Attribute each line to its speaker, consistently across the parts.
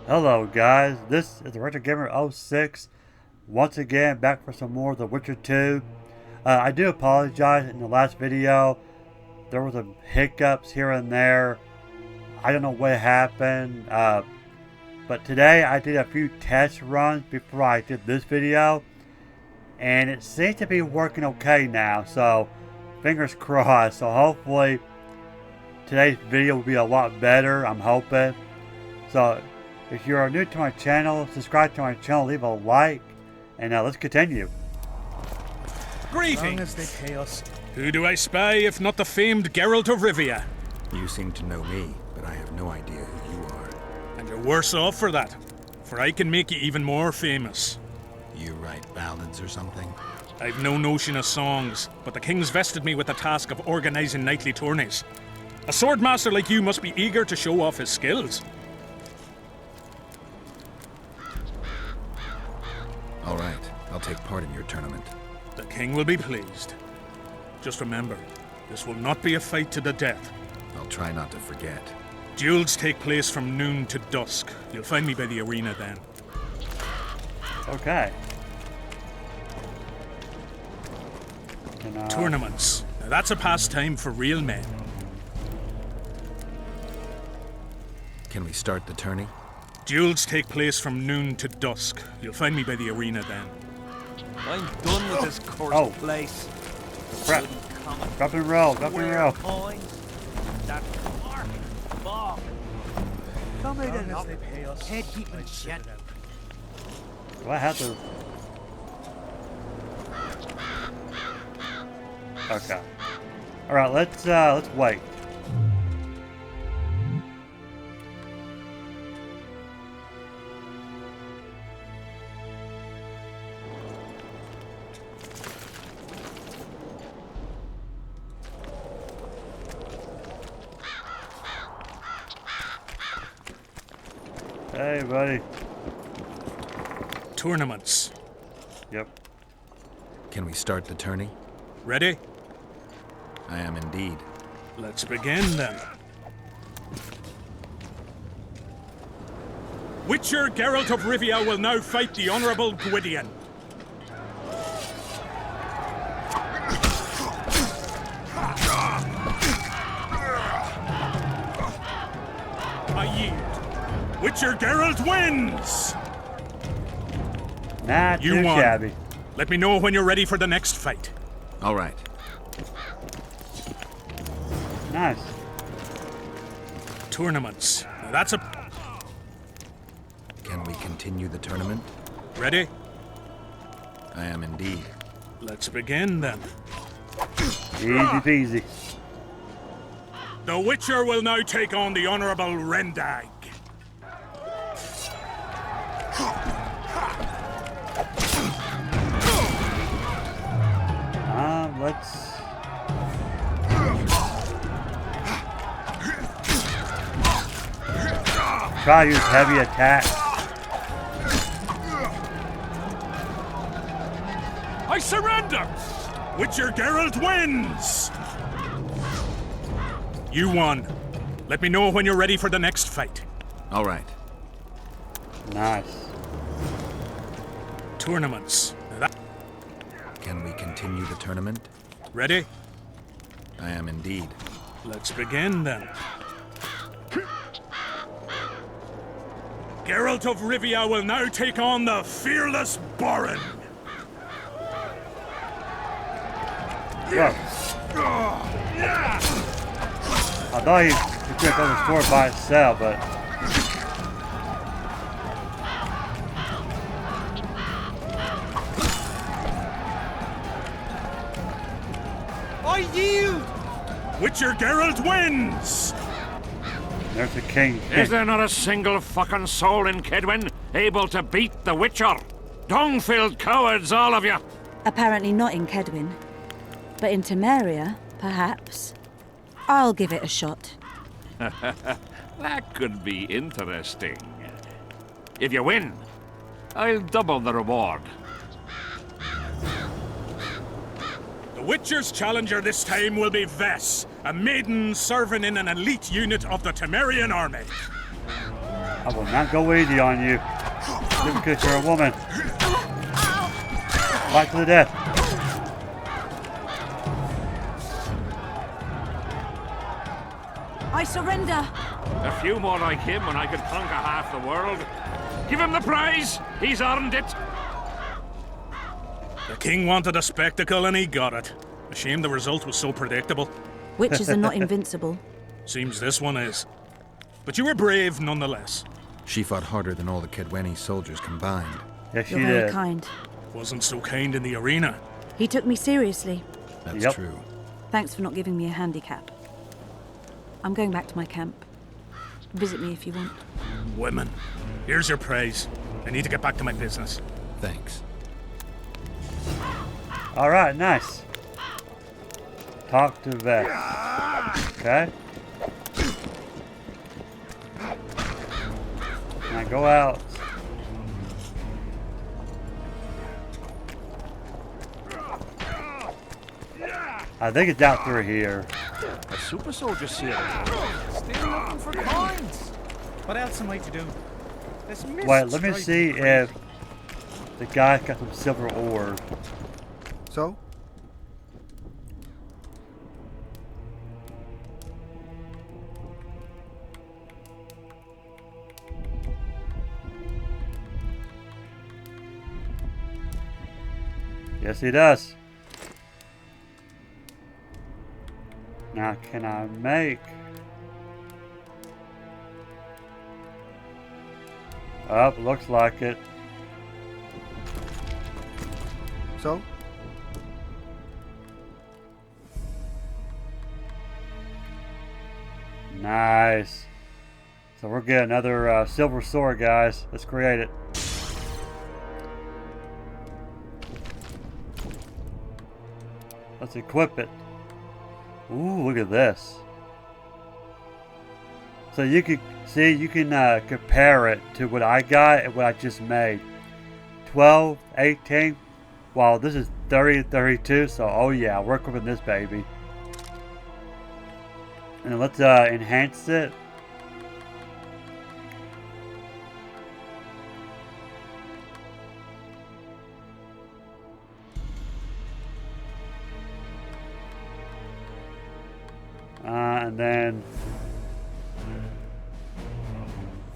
Speaker 1: Hello guys, this is the Retro Gamer 06, once again back for some more of The Witcher 2. I do apologize in the last video, there was some hiccups here and there. I don't know what happened, but today I did a few test runs before I did this video, and it seems to be working okay now, so fingers crossed. So hopefully today's video will be a lot better, I'm hoping. So if you are new to my channel, subscribe to my channel, leave a like, and let's continue.
Speaker 2: Greetings!
Speaker 3: As they pay us.
Speaker 2: Who do I spy if not the famed Geralt of Rivia?
Speaker 3: You seem to know me, but I have no idea who you are.
Speaker 2: And you're worse off for that, for I can make you even more famous.
Speaker 3: You write ballads or something?
Speaker 2: I've no notion of songs, but the king's vested me with the task of organizing nightly tourneys. A swordmaster like you must be eager to show off his skills.
Speaker 3: All right, I'll take part in your tournament.
Speaker 2: The king will be pleased. Just remember, this will not be a fight to the death.
Speaker 3: I'll try not to forget.
Speaker 2: Duels take place from noon to dusk. You'll find me by the arena then.
Speaker 1: Okay.
Speaker 2: Tournaments. Now that's a pastime for real men.
Speaker 3: Can we start the tourney?
Speaker 2: Duels take place from noon to dusk. You'll find me by the arena then.
Speaker 4: I'm done with this cursed place.
Speaker 1: Crap. Drop and roll, drop and roll.
Speaker 4: That fucking bog. Tell me then
Speaker 3: As they pay us.
Speaker 4: head keeping shit.
Speaker 1: Do I have to? Okay. Alright, let's wait. Hey, buddy.
Speaker 2: Tournaments.
Speaker 1: Yep.
Speaker 3: Can we start the tourney?
Speaker 2: Ready?
Speaker 3: I am indeed.
Speaker 2: Let's begin then. Witcher Geralt of Rivia will now fight the Honourable Gwydion. I yield. Witcher Geralt wins!
Speaker 1: Not
Speaker 2: You
Speaker 1: too
Speaker 2: won.
Speaker 1: shabby.
Speaker 2: Let me know when you're ready for the next fight.
Speaker 3: All right.
Speaker 1: Nice.
Speaker 2: Tournaments. Now that's a...
Speaker 3: Can we continue the tournament?
Speaker 2: Ready?
Speaker 3: I am indeed.
Speaker 2: Let's begin then.
Speaker 1: Easy peasy.
Speaker 2: The Witcher will now take on the Honourable Rendag.
Speaker 1: Let's... Try to use heavy attack.
Speaker 2: I surrender! Witcher Geralt wins! You won. Let me know when you're ready for the next fight.
Speaker 3: All right.
Speaker 1: Nice.
Speaker 2: Tournaments. Now that...
Speaker 3: Can we continue the tournament?
Speaker 2: Ready?
Speaker 3: I am indeed.
Speaker 2: Let's begin then. Geralt of Rivia will now take on the fearless Baron.
Speaker 1: Go. I thought he could go the sword by itself, but...
Speaker 4: I yield!
Speaker 2: Witcher Geralt wins!
Speaker 1: There's the king.
Speaker 5: Is there not a single fucking soul in Kedwin able to beat the Witcher? Dung-filled cowards, all of you!
Speaker 6: Apparently not in Kedwin. But in Temeria, perhaps. I'll give it a shot.
Speaker 5: That could be interesting. If you win, I'll double the reward.
Speaker 2: The Witcher's challenger this time will be Vess, a maiden serving in an elite unit of the Temerian army.
Speaker 1: I will not go easy on you. Just because you're a woman. Fight to the death.
Speaker 6: I surrender.
Speaker 5: A few more like him and I could conquer half the world. Give him the prize! He's earned it!
Speaker 2: The king wanted a spectacle and he got it. A shame the result was so predictable.
Speaker 6: Witches are not invincible.
Speaker 2: Seems this one is. But you were brave nonetheless.
Speaker 3: She fought harder than all the Kedweni soldiers combined.
Speaker 1: Yes, she
Speaker 6: You're very
Speaker 1: did.
Speaker 6: kind.
Speaker 2: Wasn't so kind in the arena.
Speaker 6: He took me seriously.
Speaker 3: That's
Speaker 1: Yep.
Speaker 3: true.
Speaker 6: Thanks for not giving me a handicap. I'm going back to my camp. Visit me if you want.
Speaker 2: Women. Here's your praise. I need to get back to my business.
Speaker 3: Thanks.
Speaker 1: Alright, nice. Talk to Vess. Okay. Now go out. I think it's out through here.
Speaker 5: A super soldier seal.
Speaker 4: Still looking for coins.
Speaker 7: What else am I to do? This mist
Speaker 1: Wait, let me
Speaker 7: drives
Speaker 1: see
Speaker 7: crazy.
Speaker 1: if the guy's got some silver ore.
Speaker 3: So?
Speaker 1: Yes, he does. Now, can I make... Oh, looks like it.
Speaker 3: So?
Speaker 1: Nice. So we're getting another silver sword, guys. Let's create it. Let's equip it. Ooh, look at this. So you can see, you can compare it to what I got and what I just made. 12, 18. Wow, this is 30, 32. So, oh yeah, we're equipping this baby. And let's enhance it. And then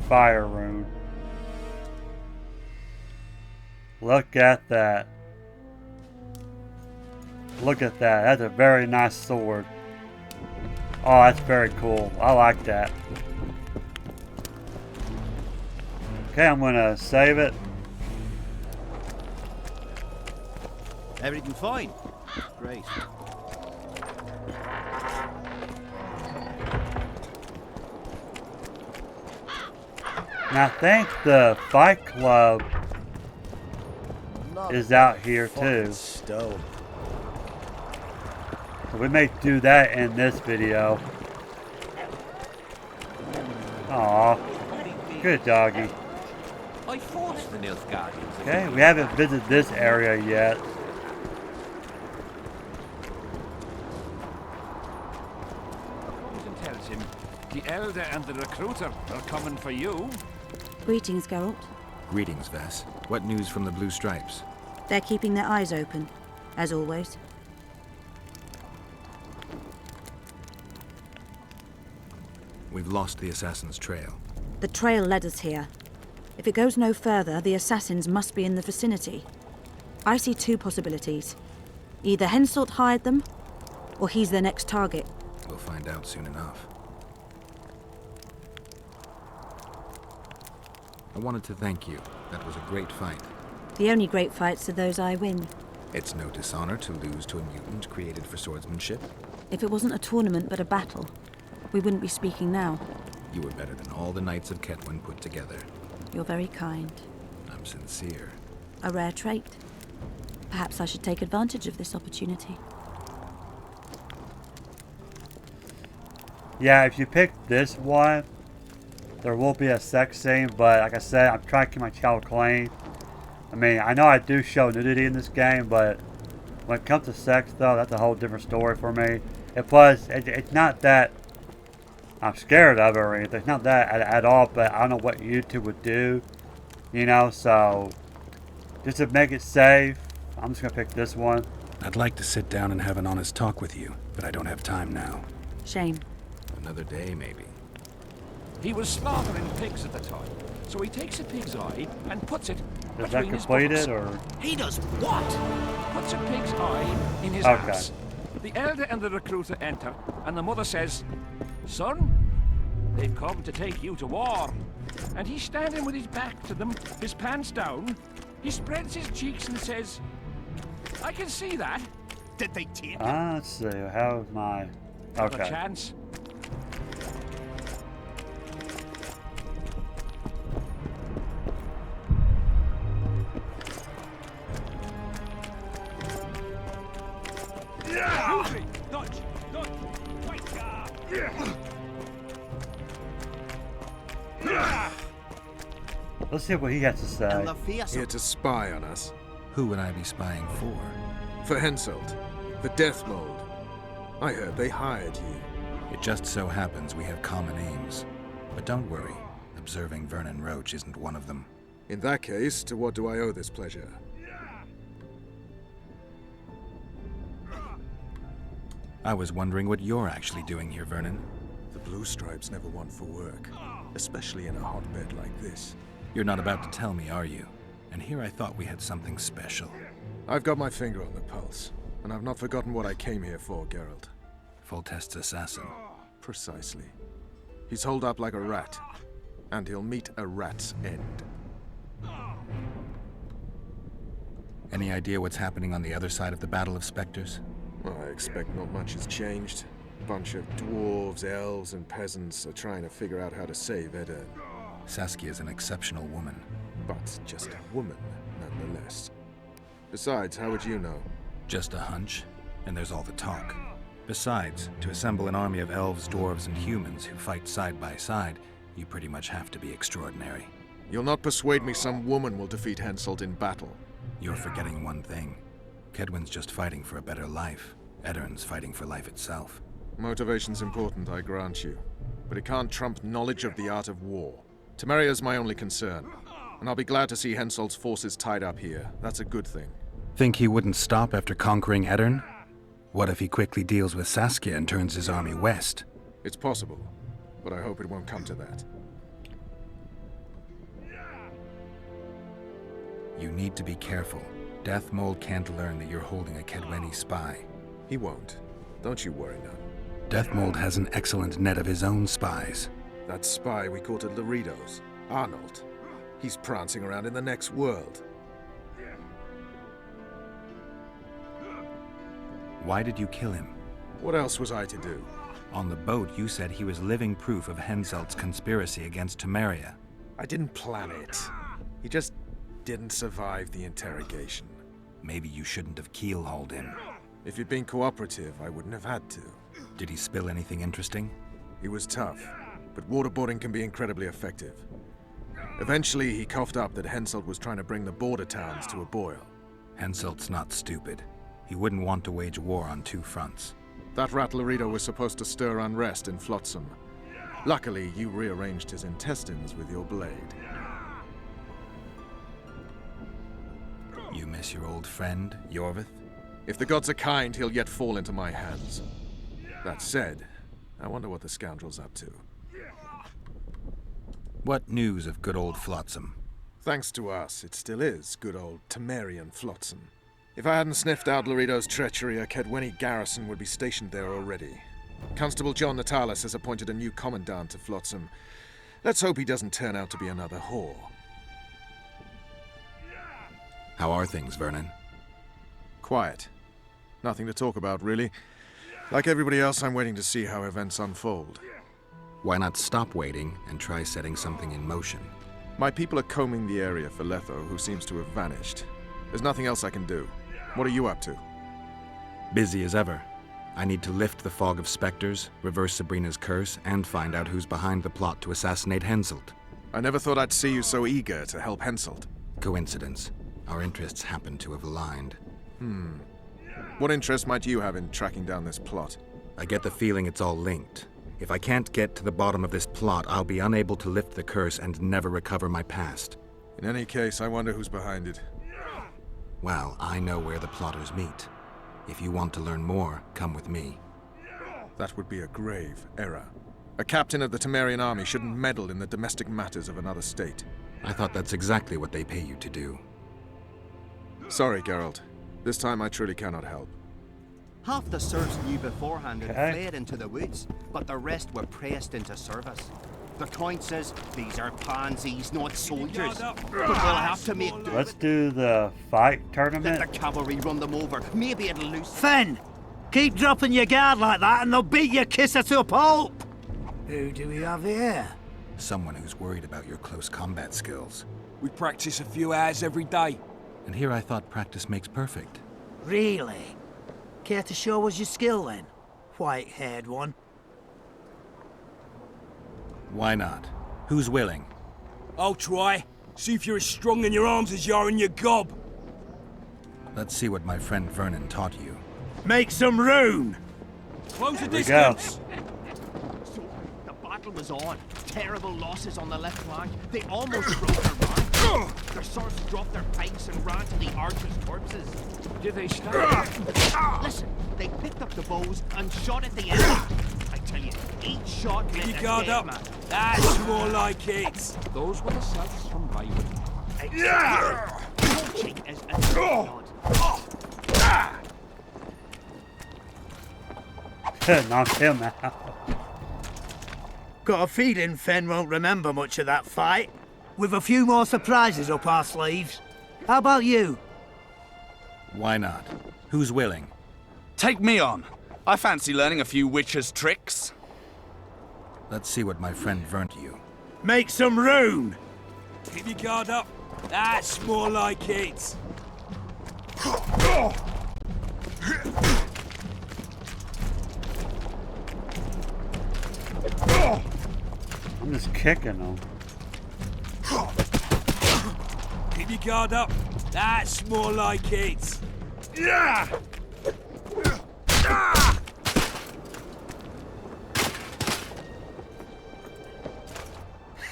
Speaker 1: fire rune. Look at that. Look at that. That's a very nice sword. Oh, that's very cool. I like that. Okay, I'm gonna save it.
Speaker 4: Everything fine? Great.
Speaker 1: Now I think the Fight Club is out here too.
Speaker 4: Stone.
Speaker 1: So we may do that in this video. Aw, good doggy.
Speaker 4: I forced the Nilfgaardians.
Speaker 1: Okay, we haven't visited this area yet.
Speaker 5: Tells him the elder and the recruiter are coming for you.
Speaker 6: Greetings, Geralt.
Speaker 3: Greetings, Vess. What news from the Blue Stripes?
Speaker 6: They're keeping their eyes open, as always.
Speaker 3: We've lost the assassin's trail.
Speaker 6: The trail led us here. If it goes no further, the assassins must be in the vicinity. I see two possibilities. Either Henselt hired them, or he's their next target.
Speaker 3: We'll find out soon enough. I wanted to thank you. That was a great fight.
Speaker 6: The only great fights are those I win.
Speaker 3: It's no dishonor to lose to a mutant created for swordsmanship.
Speaker 6: If it wasn't a tournament but a battle, we wouldn't be speaking now.
Speaker 3: You were better than all the knights of Ketwin put together.
Speaker 6: You're very kind.
Speaker 3: I'm sincere.
Speaker 6: A rare trait. Perhaps I should take advantage of this opportunity.
Speaker 1: Yeah, if you pick this one, there will be a sex scene, but like I said, I'm trying to keep my channel clean. I mean, I know I do show nudity in this game, but when it comes to sex, though, that's a whole different story for me. It's not that I'm scared of it or anything. It's not that at all, but I don't know what YouTube would do. You know, so just to make it safe, I'm just going to pick this one.
Speaker 3: I'd like to sit down and have an honest talk with you, but I don't have time now.
Speaker 6: Shame.
Speaker 3: Another day, maybe.
Speaker 5: He was slaughtering pigs at the time, so he takes a pig's eye and puts it
Speaker 1: Is that
Speaker 5: between his
Speaker 1: completed
Speaker 5: buttocks.
Speaker 1: or?
Speaker 4: He does what?
Speaker 5: Puts a pig's eye in his
Speaker 1: Okay.
Speaker 5: ass. The elder and the recruiter enter, and the mother says, "Son, they've come to take you to war." And he's standing with his back to them, his pants down. He spreads his cheeks and says, "I can see that.
Speaker 4: Did they take it?
Speaker 1: Let's see. How's my?
Speaker 5: Not a
Speaker 1: Okay.
Speaker 5: chance."
Speaker 1: Let's see what he has to say.
Speaker 4: And the fearsome.
Speaker 8: Here to spy on us.
Speaker 3: Who would I be spying for?
Speaker 8: For Henselt, the Death Mold. I heard they hired you.
Speaker 3: It just so happens we have common aims. But don't worry, observing Vernon Roach isn't one of them.
Speaker 8: In that case, to what do I owe this pleasure?
Speaker 3: I was wondering what you're actually doing here, Vernon.
Speaker 8: The Blue Stripes never want for work, especially in a hotbed like this.
Speaker 3: You're not about to tell me, are you? And here I thought we had something special.
Speaker 8: I've got my finger on the pulse, and I've not forgotten what I came here for, Geralt.
Speaker 3: Foltest's assassin.
Speaker 8: Precisely. He's holed up like a rat, and he'll meet a rat's end.
Speaker 3: Any idea what's happening on the other side of the Battle of Spectres?
Speaker 8: I expect not much has changed. Bunch of dwarves, elves, and peasants are trying to figure out how to save Edirn.
Speaker 3: Saskia's an exceptional woman.
Speaker 8: But just a woman, nonetheless. Besides, how would you know?
Speaker 3: Just a hunch, and there's all the talk. Besides, to assemble an army of elves, dwarves, and humans who fight side by side, you pretty much have to be extraordinary.
Speaker 8: You'll not persuade me some woman will defeat Henselt in battle.
Speaker 3: You're forgetting one thing. Kedwin's just fighting for a better life. Edirn's fighting for life itself.
Speaker 8: Motivation's important, I grant you. But it can't trump knowledge of the art of war. Temeria's my only concern, and I'll be glad to see Henselt's forces tied up here. That's a good thing.
Speaker 3: Think he wouldn't stop after conquering Edirn? What if he quickly deals with Saskia and turns his army west?
Speaker 8: It's possible, but I hope it won't come to that.
Speaker 3: You need to be careful. Death Mold can't learn that you're holding a Kedweni spy.
Speaker 8: He won't. Don't you worry now.
Speaker 3: Death Mold has an excellent net of his own spies.
Speaker 8: That spy we caught at Laredo's, Arnold. He's prancing around in the next world.
Speaker 3: Why did you kill him?
Speaker 8: What else was I to do?
Speaker 3: On the boat, you said he was living proof of Henselt's conspiracy against Temeria.
Speaker 8: I didn't plan it. He just didn't survive the interrogation.
Speaker 3: Maybe you shouldn't have keel-hauled him.
Speaker 8: If he'd been cooperative, I wouldn't have had to.
Speaker 3: Did he spill anything interesting?
Speaker 8: He was tough, but waterboarding can be incredibly effective. Eventually, he coughed up that Henselt was trying to bring the border towns to a boil.
Speaker 3: Henselt's not stupid. He wouldn't want to wage war on two fronts.
Speaker 8: That rat Laredo was supposed to stir unrest in Flotsam. Luckily, you rearranged his intestines with your blade.
Speaker 3: You miss your old friend, Yorvith?
Speaker 8: If the gods are kind, he'll yet fall into my hands. That said, I wonder what the scoundrel's up to.
Speaker 3: What news of good old Flotsam?
Speaker 8: Thanks to us, it still is good old Temerian Flotsam. If I hadn't sniffed out Laredo's treachery, a Kedweni garrison would be stationed there already. Constable John Natalis has appointed a new commandant to Flotsam. Let's hope he doesn't turn out to be another whore.
Speaker 3: How are things, Vernon?
Speaker 8: Quiet. Nothing to talk about, really. Like everybody else, I'm waiting to see how events unfold.
Speaker 3: Why not stop waiting and try setting something in motion?
Speaker 8: My people are combing the area for Letho, who seems to have vanished. There's nothing else I can do. What are you up to?
Speaker 3: Busy as ever. I need to lift the fog of specters, reverse Sabrina's curse, and find out who's behind the plot to assassinate Henselt.
Speaker 8: I never thought I'd see you so eager to help Henselt.
Speaker 3: Coincidence. Our interests happen to have aligned.
Speaker 8: What interest might you have in tracking down this plot?
Speaker 3: I get the feeling it's all linked. If I can't get to the bottom of this plot, I'll be unable to lift the curse and never recover my past.
Speaker 8: In any case, I wonder who's behind it.
Speaker 3: Well, I know where the plotters meet. If you want to learn more, come with me.
Speaker 8: That would be a grave error. A captain of the Temerian army shouldn't meddle in the domestic matters of another state.
Speaker 3: I thought that's exactly what they pay you to do.
Speaker 8: Sorry, Geralt. This time I truly cannot help.
Speaker 9: Half the serfs knew beforehand and
Speaker 1: Okay.
Speaker 9: fled into the woods, but the rest were pressed into service. The Count says these are pansies, not soldiers. But we'll have to make do.
Speaker 1: Let's do the fight
Speaker 9: Let
Speaker 1: tournament.
Speaker 9: the cavalry run them over. Maybe it'll lose.
Speaker 10: Fen! Keep dropping your guard like that and they'll beat your kisser to a pulp! Who do we have here?
Speaker 3: Someone who's worried about your close combat skills.
Speaker 4: We practice a few hours every day.
Speaker 3: And here I thought practice makes perfect.
Speaker 10: Really? Care to show us your skill then? White-haired one.
Speaker 3: Why not? Who's willing?
Speaker 4: I'll try. See if you're as strong in your arms as you are in your gob.
Speaker 3: Let's see what my friend Vernon taught you.
Speaker 10: Make some room!
Speaker 4: Close the
Speaker 1: Here we go.
Speaker 4: distance.
Speaker 9: So, the battle was on. Terrible losses on the left flank. They almost broke their rank. Their serfs dropped their pikes and ran to the archers' corpses.
Speaker 5: Did they stop?
Speaker 9: Listen, they picked up the bows and shot at the enemy. I tell you, each shot meant
Speaker 4: Keep
Speaker 9: a
Speaker 4: your guard
Speaker 9: dead
Speaker 4: up.
Speaker 9: man.
Speaker 4: That's more like it.
Speaker 5: Those were the Celts from Byron.
Speaker 9: Your cheek is a blood.
Speaker 1: Knock him out.
Speaker 10: Got a feeling Fen won't remember much of that fight. With a few more surprises up our sleeves. How about you?
Speaker 3: Why not? Who's willing?
Speaker 11: Take me on. I fancy learning a few witcher's tricks.
Speaker 3: Let's see what my friend Vernon taught you.
Speaker 10: Make some room!
Speaker 4: Keep your guard up. That's more like it.
Speaker 1: I'm just kicking them.
Speaker 4: Keep your guard up. That's more like it.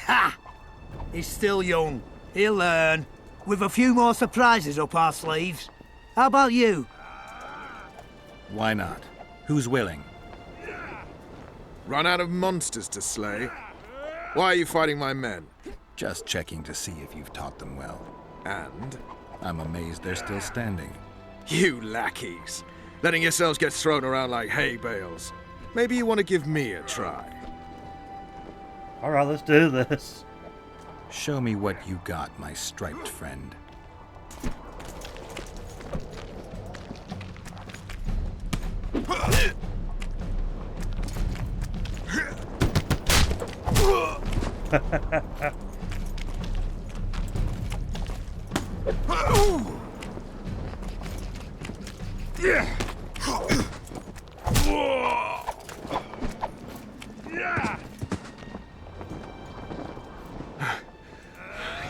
Speaker 10: Ha! He's still young. He'll learn. With a few more surprises up our sleeves. How about you?
Speaker 3: Why not? Who's willing?
Speaker 8: Run out of monsters to slay? Why are you fighting my men?
Speaker 3: Just checking to see if you've taught them well.
Speaker 8: And?
Speaker 3: I'm amazed they're still standing.
Speaker 8: You lackeys. Letting yourselves get thrown around like hay bales. Maybe you want to give me a try.
Speaker 1: Alright, let's do this.
Speaker 3: Show me what you got, my striped friend.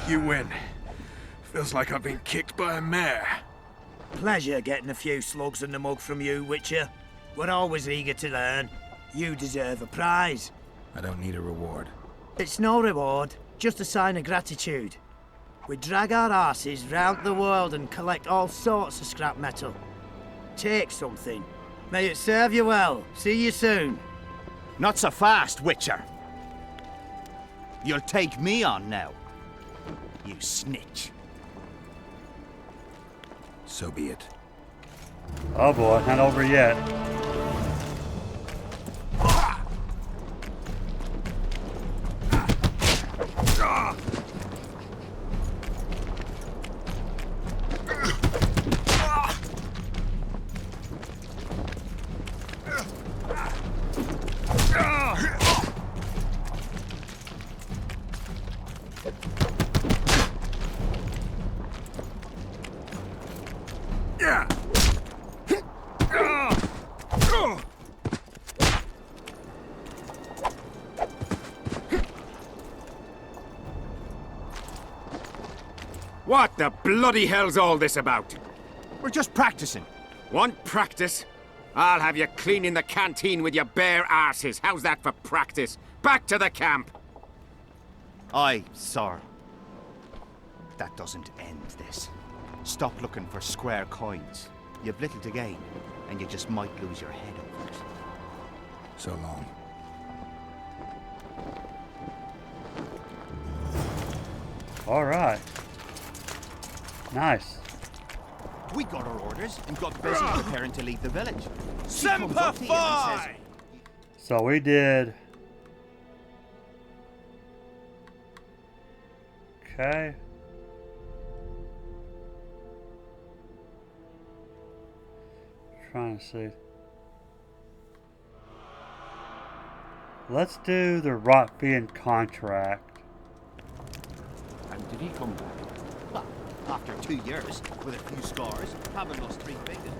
Speaker 8: You win. Feels like I've been kicked by a mare.
Speaker 10: Pleasure getting a few slugs in the mug from you, Witcher. We're always eager to learn. You deserve a prize.
Speaker 3: I don't need a reward.
Speaker 10: It's no reward, just a sign of gratitude. We drag our arses round the world and collect all sorts of scrap metal. Take something. May it serve you well. See you soon.
Speaker 9: Not so fast, Witcher. You'll take me on now. You snitch.
Speaker 3: So be it.
Speaker 1: Oh boy, not over yet.
Speaker 11: What the bloody hell's all this about?
Speaker 9: We're just practicing.
Speaker 11: Want practice?
Speaker 12: I'll have you cleaning the canteen with your bare arses. How's that for practice? Back to the camp!
Speaker 9: Aye, sir. That doesn't end this. Stop looking for square coins. You've little to gain, and you just might lose your head over it.
Speaker 3: So long.
Speaker 1: Alright. Nice.
Speaker 9: We got our orders and got busy preparing to leave the village.
Speaker 11: Semper Fi!
Speaker 1: So we did... Okay. Trying to see. Let's do the Rotfian contract.
Speaker 5: And did he come back?
Speaker 9: Well, after 2 years, with a few scars, having lost 3 fingers.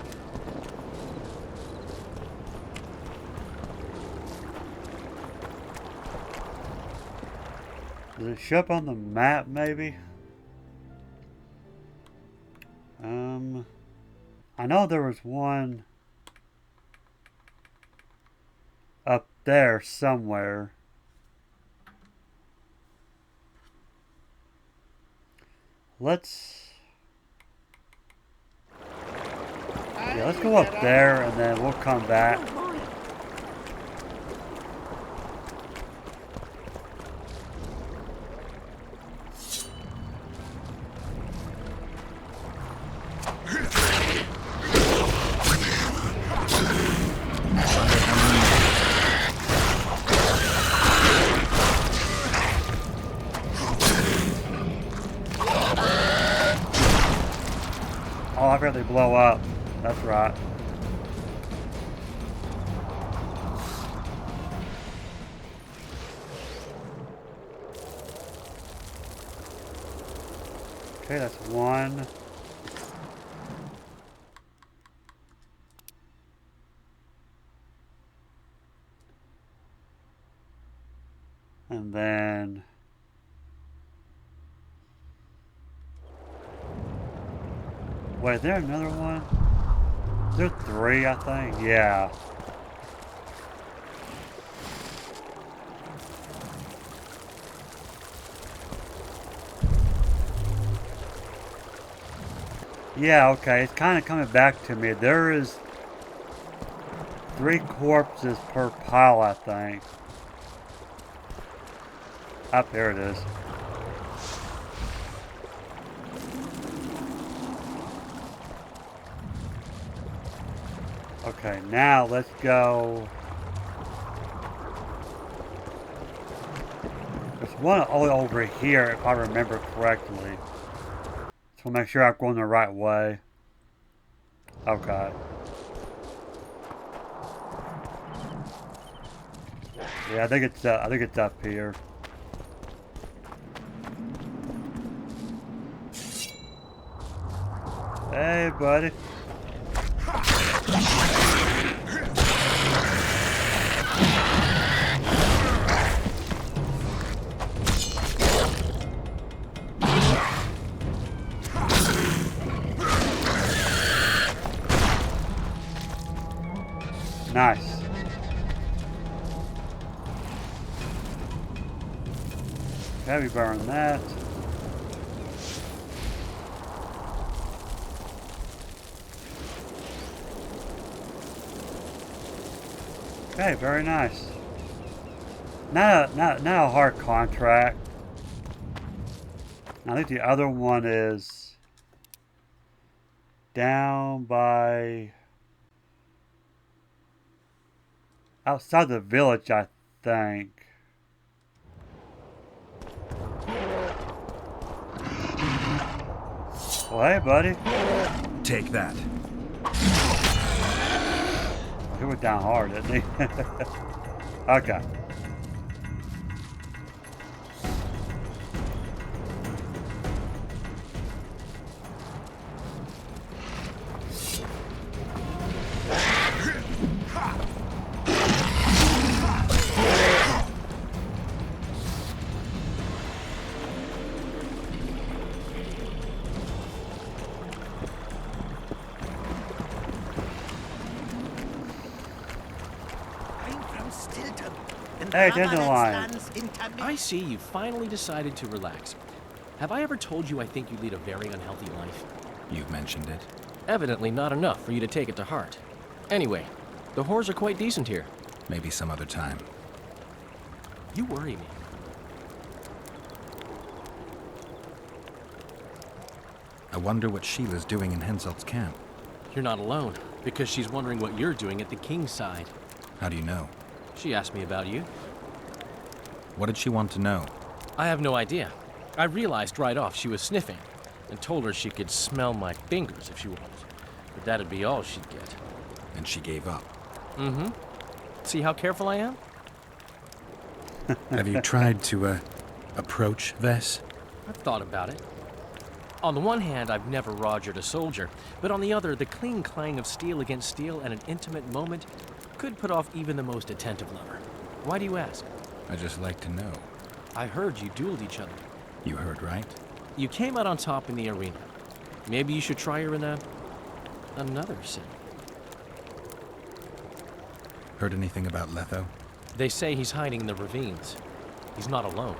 Speaker 1: Does it show up on the map, maybe? I know there was one up there somewhere. Let's go up there and then we'll come back. Oh, I forgot they blow up. That's right. Okay, that's one. And then... Wait, is there another one? Is there 3, I think? Yeah. Yeah, okay, it's kind of coming back to me. There is 3 corpses per pile, I think. Up there it is. Okay, now let's go. There's one all over here, if I remember correctly. So make sure I'm going the right way. Okay. Yeah, I think it's up here. Hey, buddy. Nice. Heavy burn that. Okay, very nice. Not a hard contract. I think the other one is down by outside the village, I think. Well, hey, buddy.
Speaker 3: Take that.
Speaker 1: He went down hard, didn't he? Okay. Hey, Dandelion.
Speaker 13: I see you finally decided to relax. Have I ever told you I think you lead a very unhealthy life?
Speaker 3: You've mentioned it.
Speaker 13: Evidently not enough for you to take it to heart. Anyway, the whores are quite decent here.
Speaker 3: Maybe some other time.
Speaker 13: You worry me.
Speaker 3: I wonder what Sheila's doing in Henselt's camp.
Speaker 13: You're not alone, because she's wondering what you're doing at the king's side.
Speaker 3: How do you know?
Speaker 13: She asked me about you.
Speaker 3: What did she want to know?
Speaker 13: I have no idea. I realized right off she was sniffing, and told her she could smell my fingers if she wanted. But that'd be all she'd get.
Speaker 3: And she gave up.
Speaker 13: Mm-hmm. See how careful I am?
Speaker 3: Have you tried to, approach Vess?
Speaker 13: I've thought about it. On the one hand, I've never rogered a soldier, but on the other, the cling clang of steel against steel at an intimate moment could put off even the most attentive lover. Why do you ask?
Speaker 3: I just like to know.
Speaker 13: I heard you dueled each other.
Speaker 3: You heard right?
Speaker 13: You came out on top in the arena. Maybe you should try her in another city.
Speaker 3: Heard anything about Letho?
Speaker 13: They say he's hiding in the ravines. He's not alone.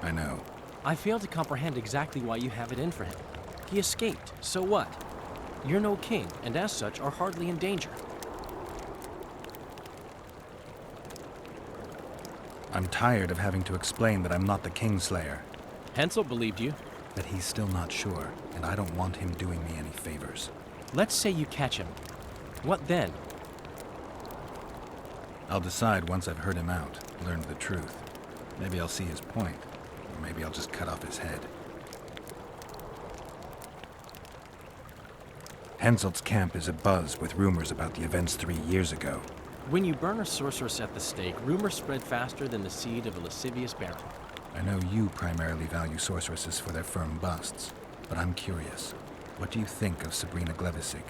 Speaker 3: I know.
Speaker 13: I fail to comprehend exactly why you have it in for him. He escaped, so what? You're no king, and as such are hardly in danger.
Speaker 3: I'm tired of having to explain that I'm not the Kingslayer.
Speaker 13: Hensel believed you.
Speaker 3: But he's still not sure, and I don't want him doing me any favors.
Speaker 13: Let's say you catch him. What then?
Speaker 3: I'll decide once I've heard him out, learned the truth. Maybe I'll see his point, or maybe I'll just cut off his head. Henselt's camp is abuzz with rumors about the events 3 years ago.
Speaker 13: When you burn a sorceress at the stake, rumors spread faster than the seed of a lascivious baron.
Speaker 3: I know you primarily value sorceresses for their firm busts, but I'm curious. What do you think of Sabrina Glevisic?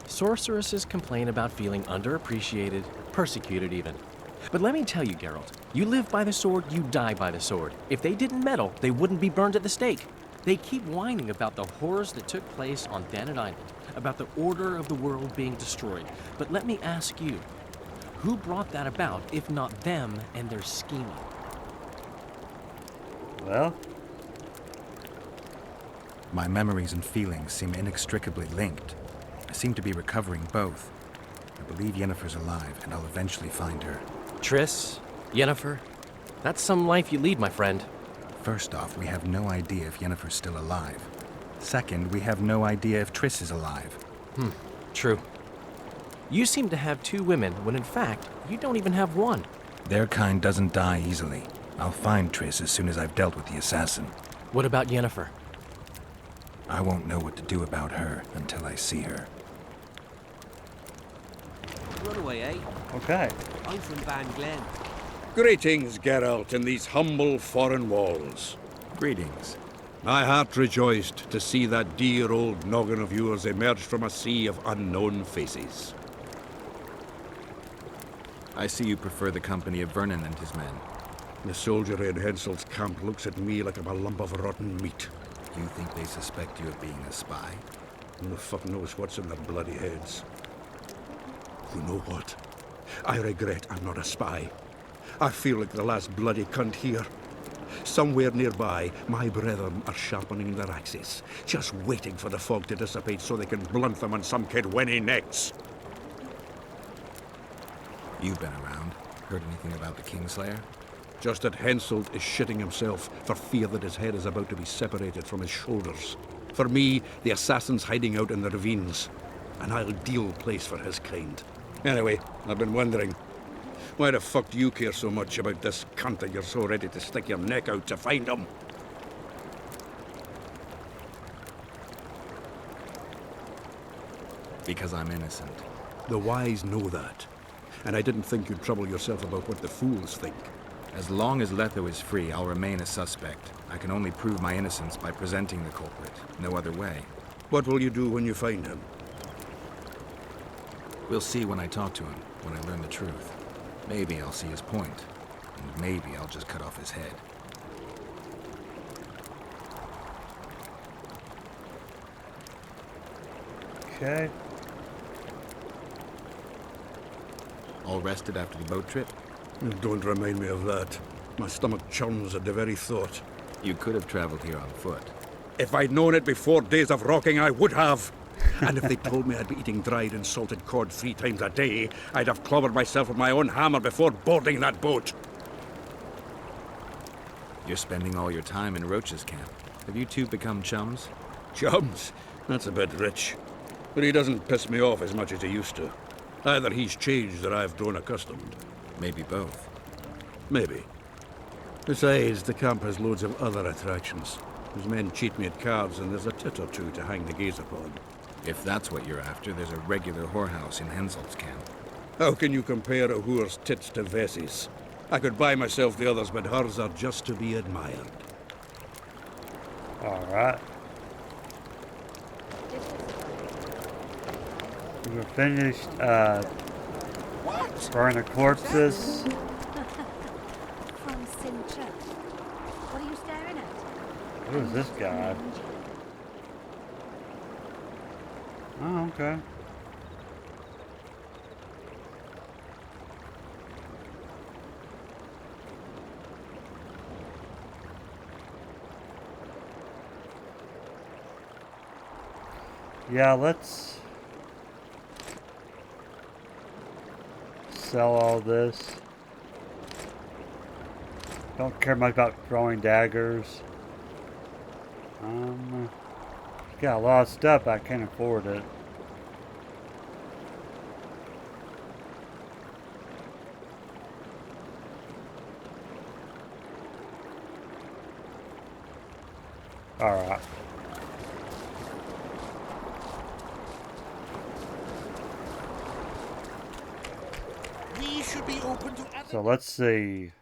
Speaker 13: Sorceresses complain about feeling underappreciated, persecuted even. But let me tell you, Geralt, you live by the sword, you die by the sword. If they didn't meddle, they wouldn't be burned at the stake. They keep whining about the horrors that took place on Thanet Island, about the order of the world being destroyed. But let me ask you, who brought that about if not them and their scheming?
Speaker 1: Well?
Speaker 3: My memories and feelings seem inextricably linked. I seem to be recovering both. I believe Yennefer's alive, and I'll eventually find her.
Speaker 13: Triss, Yennefer, that's some life you lead, my friend.
Speaker 3: First off, we have no idea if Yennefer's still alive. Second, we have no idea if Triss is alive.
Speaker 13: True. You seem to have 2 women, when in fact, you don't even have one.
Speaker 3: Their kind doesn't die easily. I'll find Triss as soon as I've dealt with the assassin.
Speaker 13: What about Yennefer?
Speaker 3: I won't know what to do about her until I see her.
Speaker 14: Runaway, eh?
Speaker 1: Okay.
Speaker 14: I'm from Van Glen.
Speaker 15: Greetings, Geralt, in these humble foreign walls.
Speaker 3: Greetings.
Speaker 15: My heart rejoiced to see that dear old noggin of yours emerge from a sea of unknown faces.
Speaker 3: I see you prefer the company of Vernon and his men.
Speaker 15: The soldier in Henselt's camp looks at me like I'm a lump of rotten meat.
Speaker 3: You think they suspect you of being a spy?
Speaker 15: Who the fuck knows what's in their bloody heads? You know what? I regret I'm not a spy. I feel like the last bloody cunt here. Somewhere nearby, my brethren are sharpening their axes, just waiting for the fog to dissipate so they can blunt them on some kid when he necks.
Speaker 3: You've been around. Heard anything about the Kingslayer?
Speaker 15: Just that Henselt is shitting himself for fear that his head is about to be separated from his shoulders. For me, the assassin's hiding out in the ravines. An ideal place for his kind. Anyway, I've been wondering, why the fuck do you care so much about this cunt that you're so ready to stick your neck out to find him?
Speaker 3: Because I'm innocent.
Speaker 15: The wise know that. And I didn't think you'd trouble yourself about what the fools think.
Speaker 3: As long as Letho is free, I'll remain a suspect. I can only prove my innocence by presenting the culprit. No other way.
Speaker 15: What will you do when you find him?
Speaker 3: We'll see when I talk to him, when I learn the truth. Maybe I'll see his point, and maybe I'll just cut off his head.
Speaker 1: Okay.
Speaker 3: All rested after the boat trip?
Speaker 15: Don't remind me of that. My stomach churns at the very thought.
Speaker 3: You could have traveled here on foot.
Speaker 15: If I'd known it before days of rocking, I would have. And if they told me I'd be eating dried and salted cod 3 times a day, I'd have clobbered myself with my own hammer before boarding that boat.
Speaker 3: You're spending all your time in Roach's camp. Have you two become chums?
Speaker 15: Chums? That's a bit rich. But he doesn't piss me off as much as he used to. Either he's changed or I've grown accustomed.
Speaker 3: Maybe both.
Speaker 15: Maybe. Besides, the camp has loads of other attractions. His men cheat me at cards, and there's a tit or two to hang the gaze upon.
Speaker 3: If that's what you're after, there's a regular whorehouse in Henselt's camp.
Speaker 15: How can you compare a whore's tits to Vessie's? I could buy myself the others, but hers are just to be admired.
Speaker 1: Alright. We're finished, burning the corpses.
Speaker 6: From Sintra. What are you staring at?
Speaker 1: Who is this guy? Oh, okay. Yeah, let's sell all this. Don't care much about throwing daggers. Got a lot of stuff, but I can't afford it. Alright.
Speaker 4: We should be open to
Speaker 1: So let's see.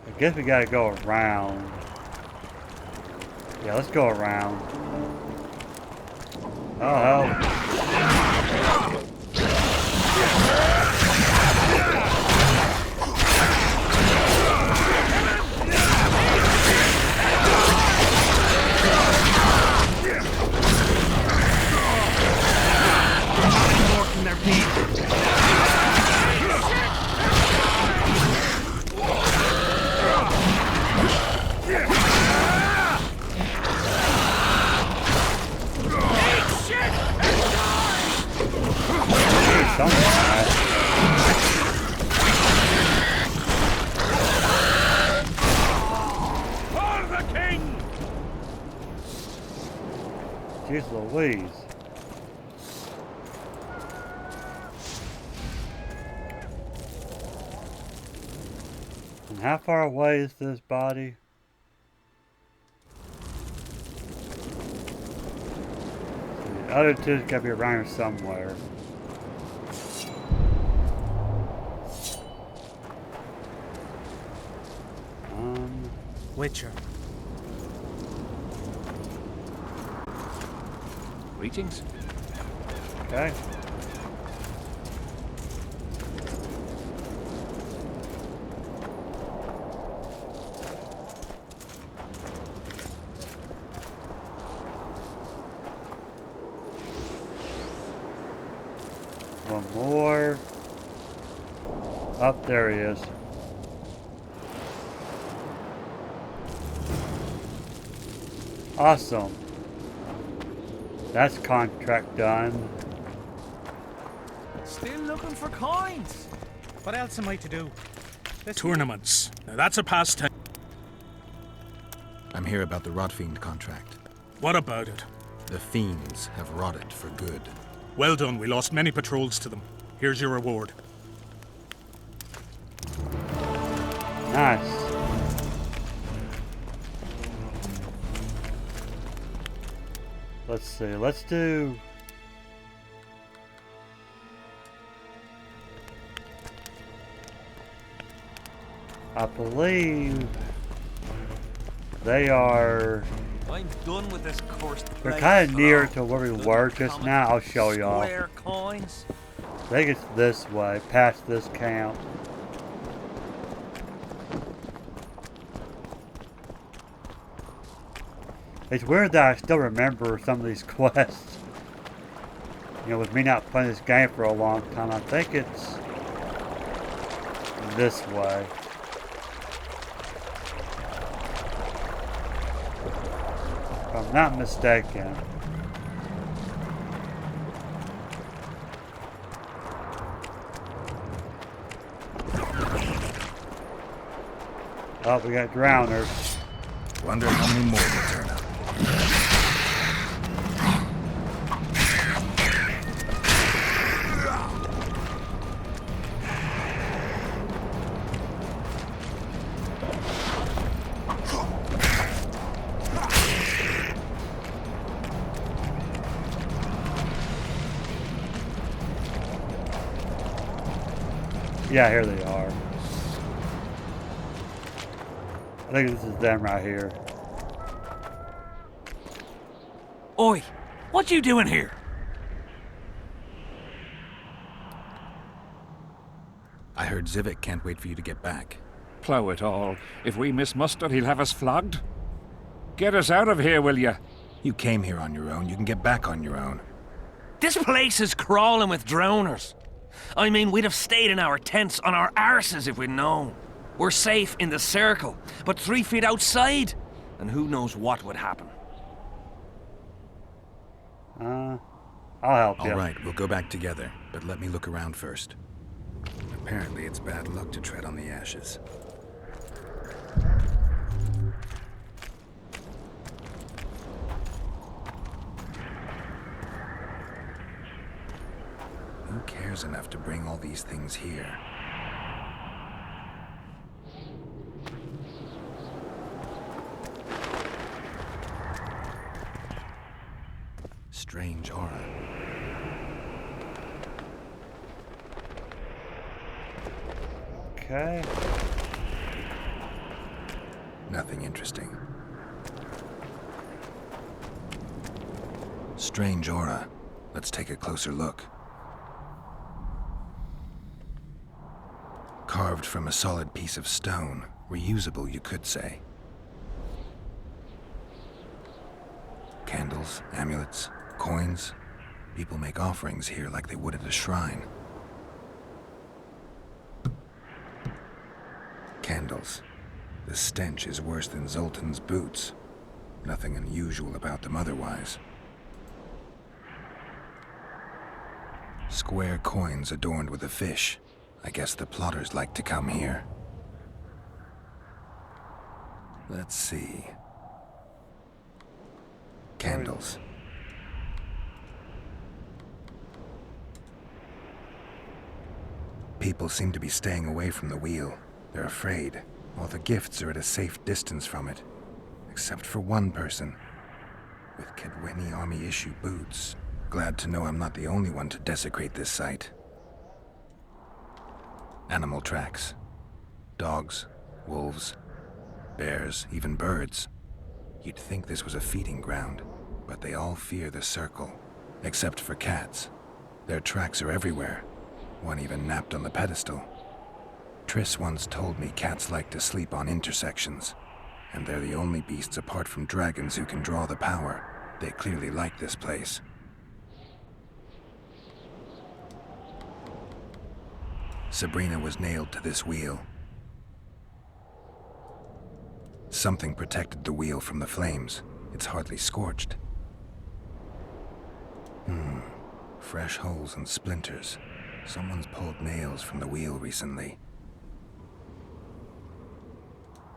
Speaker 1: I guess we gotta go around. Yeah, let's go around. Oh hell. Jeez Louise. And how far away is this body? The other two's gotta be around here somewhere.
Speaker 7: Witcher.
Speaker 5: Greetings.
Speaker 1: Okay. One more. Up there he is. Awesome. That's contract done.
Speaker 7: Still looking for coins. What else am I to do?
Speaker 2: Tournaments. Now that's a pastime.
Speaker 3: I'm here about the Rotfiend contract.
Speaker 2: What about it?
Speaker 3: The fiends have rotted for good.
Speaker 2: Well done. We lost many patrols to them. Here's your reward.
Speaker 1: Nice. Let's see, let's do... I believe they are...
Speaker 14: I'm done with this cursed
Speaker 1: They're
Speaker 14: place.
Speaker 1: kind of near to where we were just now. I'll show y'all.
Speaker 14: Square coins.
Speaker 1: I think it's this way, past this camp. It's weird that I still remember some of these quests. You know, with me not playing this game for a long time, I think it's this way. If I'm not mistaken. Oh, we got drowners.
Speaker 3: Wonder how many more will turn up.
Speaker 1: Yeah, here they are. I think this is them right here.
Speaker 5: Oi, what you doing here?
Speaker 3: I heard Zivik can't wait for you to get back.
Speaker 5: Plough it all. If we miss muster, he'll have us flogged. Get us out of here, will ya?
Speaker 3: You came here on your own. You can get back on your own.
Speaker 14: This place is crawling with drowners. I mean, we'd have stayed in our tents on our arses if we'd known. We're safe in the circle, but 3 feet outside, and who knows what would happen.
Speaker 1: I'll help you.
Speaker 3: All right, we'll go back together, but let me look around first. Apparently, it's bad luck to tread on the ashes. Who cares enough to bring all these things here? Strange aura.
Speaker 1: Okay.
Speaker 3: Nothing interesting. Strange aura. Let's take a closer look. Carved from a solid piece of stone. Reusable, you could say. Candles, amulets, coins. People make offerings here like they would at a shrine. Candles. The stench is worse than Zoltan's boots. Nothing unusual about them otherwise. Square coins adorned with a fish. I guess the plotters like to come here. Let's see. Candles. People seem to be staying away from the wheel. They're afraid. All the gifts are at a safe distance from it. Except for one person. With Kedweni Army issue boots. Glad to know I'm not the only one to desecrate this site. Animal tracks. Dogs, wolves, bears, even birds. You'd think this was a feeding ground, but they all fear the circle. Except for cats. Their tracks are everywhere. One even napped on the pedestal. Triss once told me cats like to sleep on intersections, and they're the only beasts apart from dragons who can draw the power. They clearly like this place. Sabrina was nailed to this wheel. Something protected the wheel from the flames. It's hardly scorched. Fresh holes and splinters. Someone's pulled nails from the wheel recently.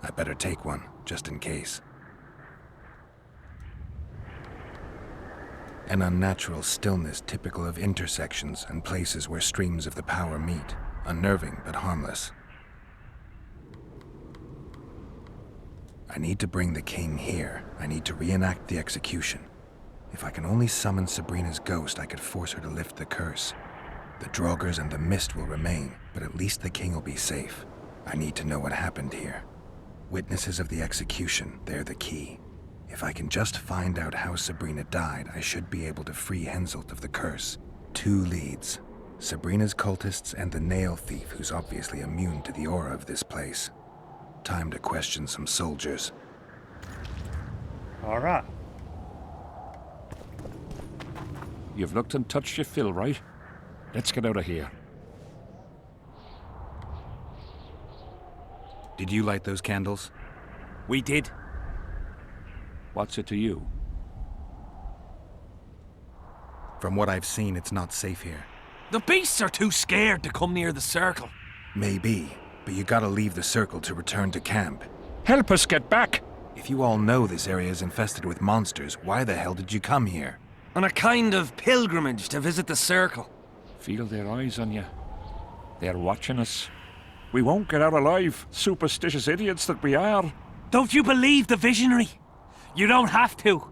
Speaker 3: I better take one, just in case. An unnatural stillness typical of intersections and places where streams of the power meet. Unnerving, but harmless. I need to bring the king here. I need to reenact the execution. If I can only summon Sabrina's ghost, I could force her to lift the curse. The Draugrs and the mist will remain, but at least the king will be safe. I need to know what happened here. Witnesses of the execution, they're the key. If I can just find out how Sabrina died, I should be able to free Henselt of the curse. 2 leads. Sabrina's cultists and the nail thief who's obviously immune to the aura of this place. Time to question some soldiers.
Speaker 1: All right.
Speaker 2: You've looked and touched your fill, right? Let's get out of here.
Speaker 3: Did you light those candles?
Speaker 14: We did.
Speaker 2: What's it to you?
Speaker 3: From what I've seen, it's not safe here.
Speaker 14: The beasts are too scared to come near the circle.
Speaker 3: Maybe, but you gotta leave the circle to return to camp.
Speaker 2: Help us get back!
Speaker 3: If you all know this area is infested with monsters, why the hell did you come here?
Speaker 14: On a kind of pilgrimage to visit the circle.
Speaker 2: Feel their eyes on you. They're watching us. We won't get out alive, superstitious idiots that we are.
Speaker 14: Don't you believe the visionary? You don't have to.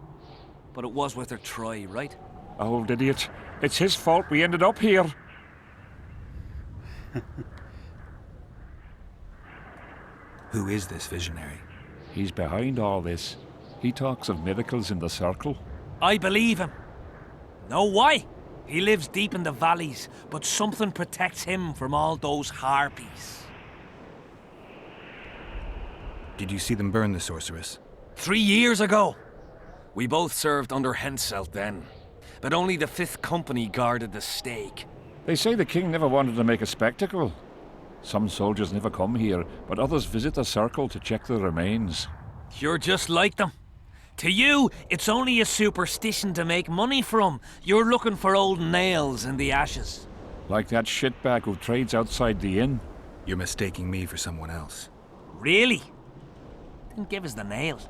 Speaker 14: But it was worth a try, right?
Speaker 2: Old idiot. It's his fault we ended up here.
Speaker 3: Who is this visionary?
Speaker 2: He's behind all this. He talks of miracles in the circle.
Speaker 14: I believe him. Know why? He lives deep in the valleys, but something protects him from all those harpies.
Speaker 3: Did you see them burn the sorceress?
Speaker 14: 3 years ago. We both served under Henselt then, but only the 5th Company guarded the stake.
Speaker 2: They say the king never wanted to make a spectacle. Some soldiers never come here, but others visit the circle to check the remains.
Speaker 14: You're just like them. To you, it's only a superstition to make money from. You're looking for old nails in the ashes.
Speaker 2: Like that shitbag who trades outside the inn.
Speaker 3: You're mistaking me for someone else.
Speaker 14: Really? Then give us the nail.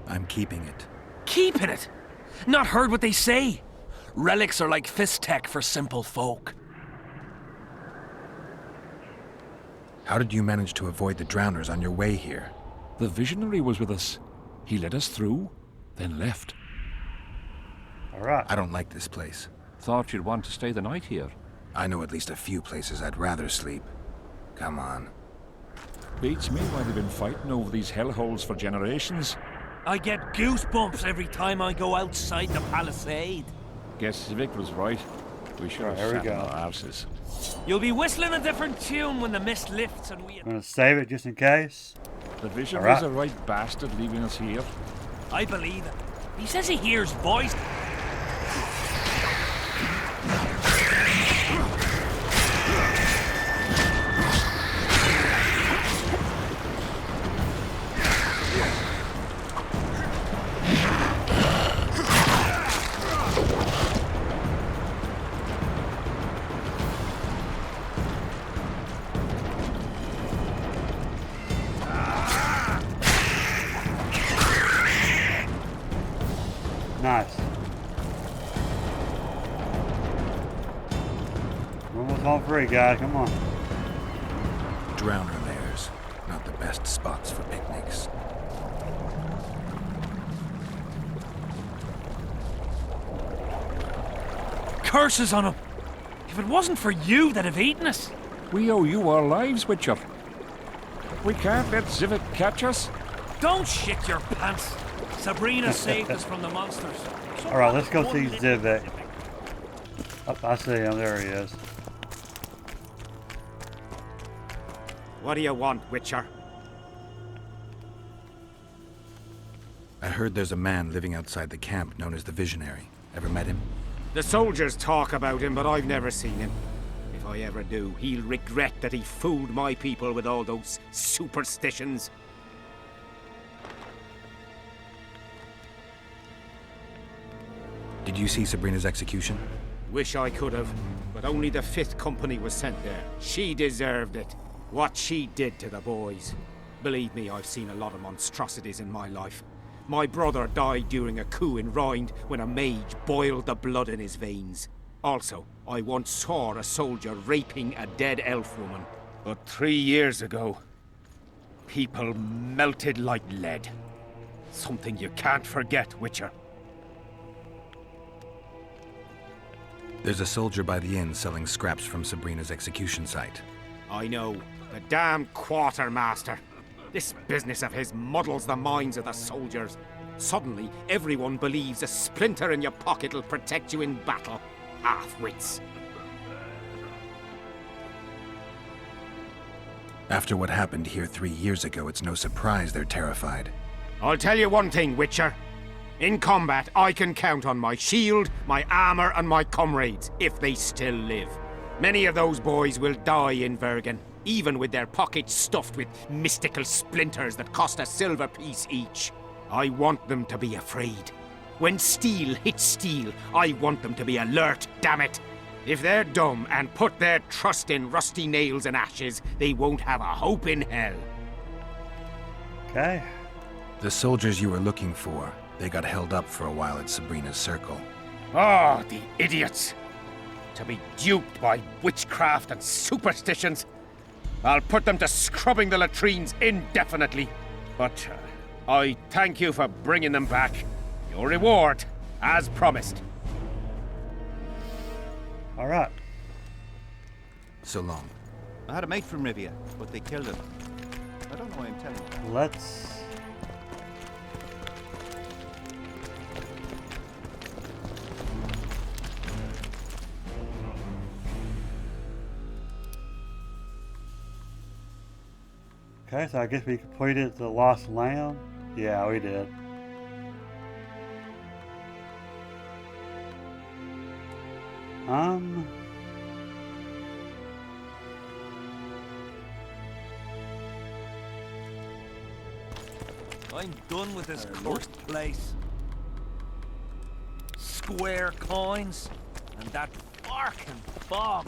Speaker 3: I'm keeping it.
Speaker 14: Keeping it? Not heard what they say. Relics are like fist tech for simple folk.
Speaker 3: How did you manage to avoid the drowners on your way here?
Speaker 2: The visionary was with us. He led us through, then left.
Speaker 1: Alright.
Speaker 3: I don't like this place.
Speaker 2: Thought you'd want to stay the night here.
Speaker 3: I know at least a few places I'd rather sleep. Come on.
Speaker 2: Beats me why they've been fighting over these hellholes for generations.
Speaker 14: I get goosebumps every time I go outside the palisade.
Speaker 2: Guess Civic was right. We should have sat on our arses.
Speaker 14: You'll be whistling a different tune when the mist lifts and we...
Speaker 1: I'm gonna save it just in case.
Speaker 2: The visionary's a right bastard leaving us here.
Speaker 14: I believe it. He says he hears voices.
Speaker 1: Nice. We're almost home free, guys. Come on.
Speaker 3: Drowner lairs. Not the best spots for picnics.
Speaker 14: Curses on him! If it wasn't for you, they'd have eaten us.
Speaker 2: We owe you our lives, Witcher. We can't let Civic catch us.
Speaker 14: Don't shit your pants. Sabrina saved us from the monsters.
Speaker 1: Alright, let's go see Civic. Oh, I see him. There he is.
Speaker 12: What do you want, Witcher?
Speaker 3: I heard there's a man living outside the camp known as the Visionary. Ever met him?
Speaker 12: The soldiers talk about him, but I've never seen him. If I ever do, he'll regret that he fooled my people with all those superstitions.
Speaker 3: Did you see Sabrina's execution?
Speaker 12: Wish I could have, but only the 5th Company was sent there. She deserved it. What she did to the boys. Believe me, I've seen a lot of monstrosities in my life. My brother died during a coup in Rind when a mage boiled the blood in his veins. Also, I once saw a soldier raping a dead elf woman. But 3 years ago, people melted like lead. Something you can't forget, Witcher.
Speaker 3: There's a soldier by the inn selling scraps from Sabrina's execution site.
Speaker 12: I know. The damn quartermaster. This business of his muddles the minds of the soldiers. Suddenly, everyone believes a splinter in your pocket will protect you in battle. Half-wits.
Speaker 3: After what happened here 3 years ago, it's no surprise they're terrified.
Speaker 12: I'll tell you one thing, Witcher. In combat, I can count on my shield, my armor, and my comrades, if they still live. Many of those boys will die in Vergen, even with their pockets stuffed with mystical splinters that cost a silver piece each. I want them to be afraid. When steel hits steel, I want them to be alert, damn it. If they're dumb and put their trust in rusty nails and ashes, they won't have a hope in hell.
Speaker 1: Okay.
Speaker 3: The soldiers you were looking for, they got held up for a while at Sabrina's circle.
Speaker 12: Oh, the idiots! To be duped by witchcraft and superstitions. I'll put them to scrubbing the latrines indefinitely. But I thank you for bringing them back. Your reward, as promised.
Speaker 1: All right.
Speaker 3: So long.
Speaker 9: I had a mate from Rivia, but they killed him. I don't know why I'm telling you.
Speaker 1: Let's... Okay, so I guess we completed the Lost Lamb. Yeah, we did.
Speaker 14: I'm done with this cursed place. Square coins and that fucking fog.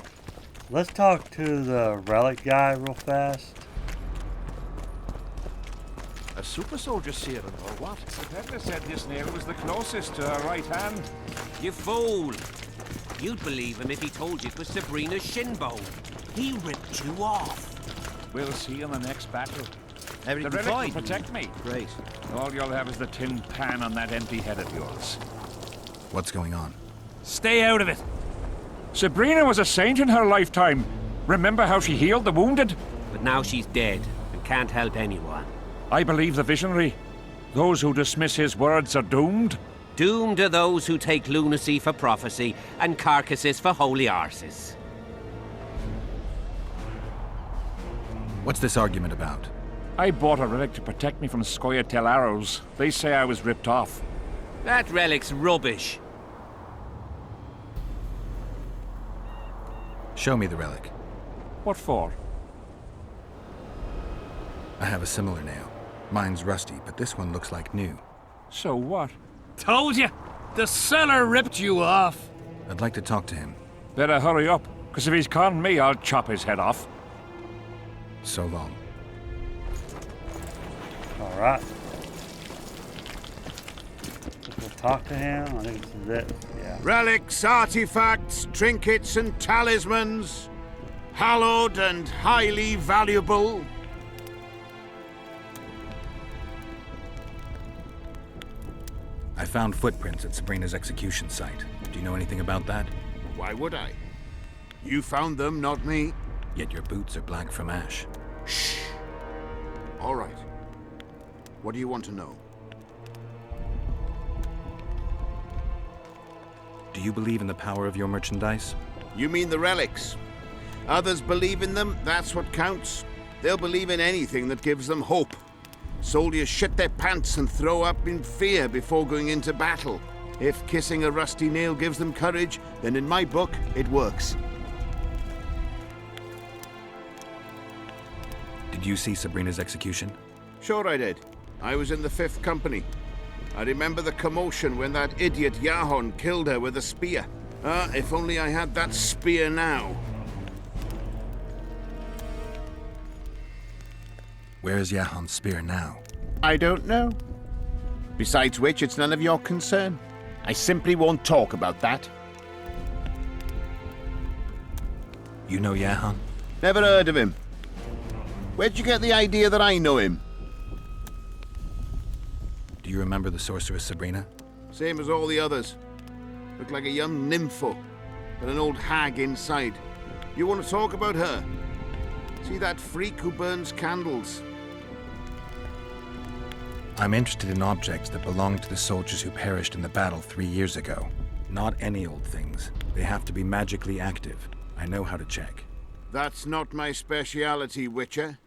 Speaker 1: Let's talk to the relic guy real fast.
Speaker 5: A super soldier serum, or what? The peddler said this nail was the closest to her right hand.
Speaker 14: You fool! You'd believe him if he told you it was Sabrina's shin bone. He ripped you off.
Speaker 5: We'll see in the next battle.
Speaker 9: Everything
Speaker 5: The relic
Speaker 9: fine?
Speaker 5: will protect me.
Speaker 9: Great.
Speaker 5: All you'll have is the tin pan on that empty head of yours.
Speaker 3: What's going on?
Speaker 14: Stay out of it.
Speaker 5: Sabrina was a saint in her lifetime. Remember how she healed the wounded?
Speaker 14: But now she's dead and can't help anyone.
Speaker 5: I believe the visionary. Those who dismiss his words are doomed.
Speaker 14: Doomed are those who take lunacy for prophecy and carcasses for holy arses.
Speaker 3: What's this argument about?
Speaker 5: I bought a relic to protect me from Scoia'tael arrows. They say I was ripped off.
Speaker 14: That relic's rubbish.
Speaker 3: Show me the relic.
Speaker 5: What for?
Speaker 3: I have a similar nail. Mine's rusty, but this one looks like new.
Speaker 5: So what?
Speaker 14: Told you! The seller ripped you off!
Speaker 3: I'd like to talk to him.
Speaker 5: Better hurry up, because if he's conned me, I'll chop his head off.
Speaker 3: So long.
Speaker 1: Alright. We'll talk to him. I think this is it. Yeah.
Speaker 16: Relics, artifacts, trinkets, and talismans. Hallowed and highly valuable.
Speaker 3: I found footprints at Sabrina's execution site. Do you know anything about that?
Speaker 16: Why would I? You found them, not me.
Speaker 3: Yet your boots are black from ash.
Speaker 16: Shh. All right. What do you want to know?
Speaker 3: Do you believe in the power of your merchandise?
Speaker 16: You mean the relics? Others believe in them, that's what counts. They'll believe in anything that gives them hope. Soldiers shit their pants and throw up in fear before going into battle. If kissing a rusty nail gives them courage, then in my book, it works.
Speaker 3: Did you see Sabrina's execution?
Speaker 16: Sure I did. I was in the 5th Company. I remember the commotion when that idiot Yahon killed her with a spear. If only I had that spear now.
Speaker 3: Where is Yahon's spear now?
Speaker 16: I don't know. Besides which, it's none of your concern. I simply won't talk about that.
Speaker 3: You know Yahon?
Speaker 16: Never heard of him. Where'd you get the idea that I know him?
Speaker 3: Do you remember the sorceress Sabrina?
Speaker 16: Same as all the others. Looked like a young nympho, but an old hag inside. You want to talk about her? See that freak who burns candles?
Speaker 3: I'm interested in objects that belong to the soldiers who perished in the battle 3 years ago. Not any old things. They have to be magically active. I know how to check.
Speaker 16: That's not my speciality, Witcher.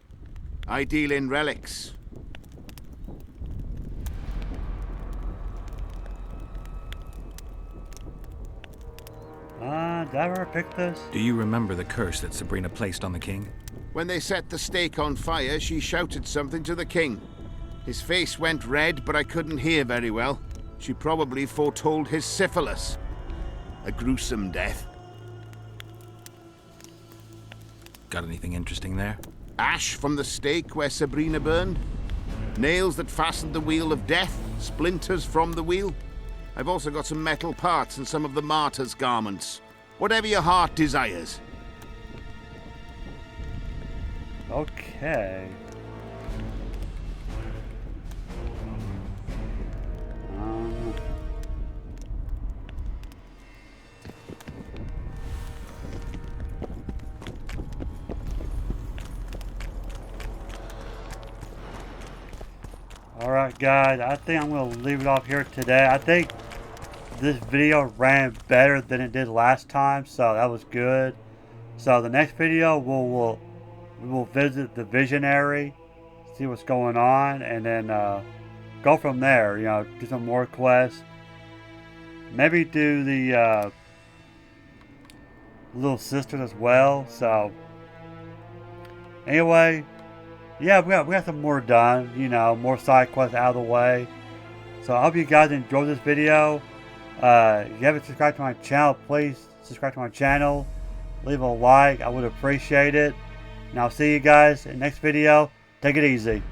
Speaker 16: I deal in relics.
Speaker 1: Did I ever pick this?
Speaker 3: Do you remember the curse that Sabrina placed on the king?
Speaker 16: When they set the stake on fire, she shouted something to the king. His face went red, but I couldn't hear very well. She probably foretold his syphilis. A gruesome death.
Speaker 3: Got anything interesting there?
Speaker 16: Ash from the stake where Sabrina burned. Nails that fastened the wheel of death. Splinters from the wheel. I've also got some metal parts and some of the martyr's garments. Whatever your heart desires.
Speaker 1: Okay. Alright guys, I think I'm going to leave it off here today. I think this video ran better than it did last time, so that was good. So the next video we will visit the Visionary, see what's going on, and then go from there. You know, do some more quests. Maybe do the little sisters as well. So anyway, yeah, we got some more done. You know, more side quests out of the way. So I hope you guys enjoyed this video. If you haven't subscribed to my channel, please subscribe to my channel. Leave a like, I would appreciate it. And I'll see you guys in the next video. Take it easy.